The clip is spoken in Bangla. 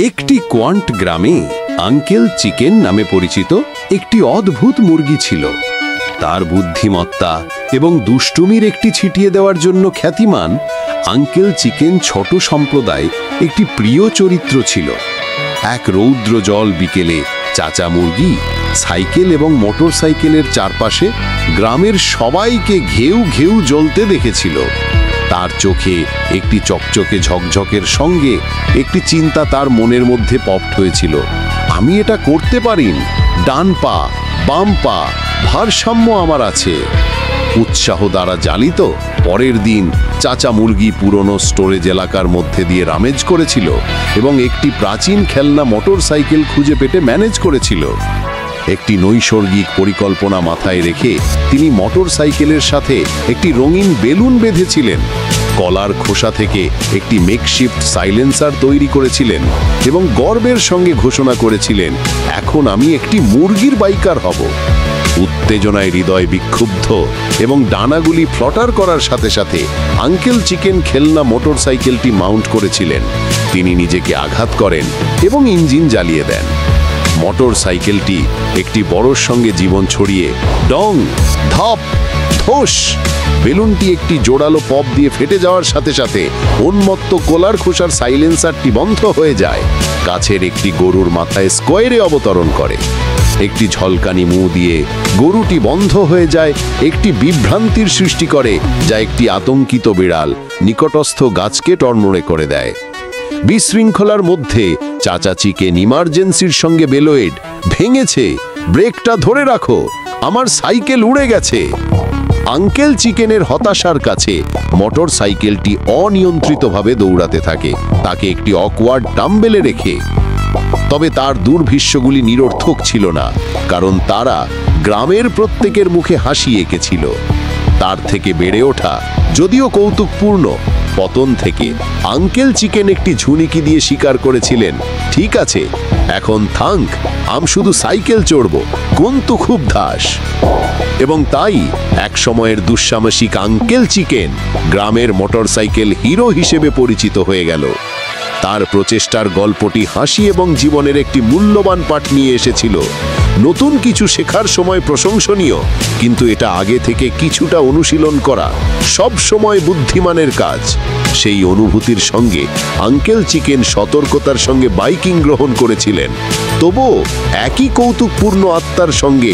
একটি কোয়ান্ট গ্রামে আঙ্কেল চিকেন নামে পরিচিত একটি অদ্ভুত মুরগি ছিল। তার বুদ্ধিমত্তা এবং দুষ্টুমির একটি ছিটিয়ে দেওয়ার জন্য খ্যাতিমান আঙ্কেল চিকেন ছোট সম্প্রদায় একটি প্রিয় চরিত্র ছিল। এক রৌদ্র জল বিকেলে চাচা মুরগি সাইকেল এবং মোটর সাইকেলের চারপাশে গ্রামের সবাইকে ঘেউ ঘেউ জ্বলতে দেখেছিল। তার চোখে একটি চকচকে ঝকঝকের সঙ্গে একটি চিন্তা তার মনের মধ্যে পপড হয়েছিল। আমি এটা করতে পারিন, ডান পা বাম পা ভারসাম্য আমার আছে। উৎসাহ দ্বারা জ্বালিত পরের দিন চাচা মুরগি পুরনো স্টোরেজ এলাকার মধ্যে দিয়ে রামেজ করেছিল এবং একটি প্রাচীন খেলনা মোটর সাইকেল খুঁজে পেতে ম্যানেজ করেছিল। একটি নৈসর্গিক পরিকল্পনা মাথায় রেখে তিনি মোটর সাইকেলের সাথে একটি রঙিন বেলুন বেঁধেছিলেন, কলার খোসা থেকে একটি মেকশিফট সাইলেন্সার তৈরি করেছিলেন এবং গর্বের সঙ্গে ঘোষণা করেছিলেন, এখন আমি একটি মুরগির বাইকার হব। উত্তেজনায় হৃদয় বিক্ষুব্ধ এবং ডানাগুলি ফ্লটার করার সাথে সাথে আঙ্কেল চিকেন খেলনা মোটর সাইকেলটি মাউন্ট করেছিলেন। তিনি নিজেকে আঘাত করেন এবং ইঞ্জিন জ্বালিয়ে দেন। মোটর সাইকেলটি একটি বড়র সঙ্গে জীবন ছড়িয়ে ডং ধপ ধোস বেলুনটি একটি জোড়ালো পপ দিয়ে ফেটে যাওয়ার সাথে সাথে উন্মত্ত কোলার খোসার সাইলেন্সারটি বন্ধ হয়ে যায়। কাছের একটি গরুর মাথায় স্কোয়ারে অবতরণ করে। একটি ঝলকানি মুখ দিয়ে গরুটি বন্ধ হয়ে যায়, একটি বিভ্রান্তির সৃষ্টি করে যা একটি আতঙ্কিত বিড়াল নিকটস্থ গাছকে টর্নড়ে করে দেয়। বিশৃঙ্খলার মধ্যে চাচা চিকেন ইমার্জেন্সির সঙ্গে বেলোয়েড ভেঙেছে, ব্রেকটা ধরে রাখো, আমার সাইকেল উড়ে গেছে। আঙ্কেল চিকেনের হতাশার কাছে মোটর সাইকেলটি অনিয়ন্ত্রিতভাবে দৌড়াতে থাকে, তাকে একটি অকওয়ার্ড ডাম্বেলে রেখে। তবে তার দুর্ভিষ্যগুলি নিরর্থক ছিল না, কারণ তারা গ্রামের প্রত্যেকের মুখে হাসি এঁকেছিল। তার থেকে বেড়ে ওঠা যদিও কৌতুকপূর্ণ পতন থেকে আঙ্কেল চিকেন একটি ঝুনিকি দিয়ে স্বীকার করেছিলেন, ঠিক আছে এখন থাঙ্ক, আমি শুধু সাইকেল চড়ব, কিন্তু খুব ধাস। এবং তাই এক সময়ের দুঃসাহসিক আঙ্কেল চিকেন গ্রামের মোটরসাইকেল হিরো হিসেবে পরিচিত হয়ে গেল। তার প্রচেষ্টার গল্পটি হাসি এবং জীবনের একটি মূল্যবান পাঠ নিয়ে এসেছিল। নতুন কিছু শেখার সময় প্রশংসনীয়, কিন্তু এটা আগে থেকে কিছুটা অনুশীলন করা সব সময় বুদ্ধিমানের কাজ। সেই অনুভূতির সঙ্গে আঙ্কেল চিকেন সতর্কতার সঙ্গে বাইকিং গ্রহণ করেছিলেন, তবুও একই কৌতুকপূর্ণ আত্মার সঙ্গে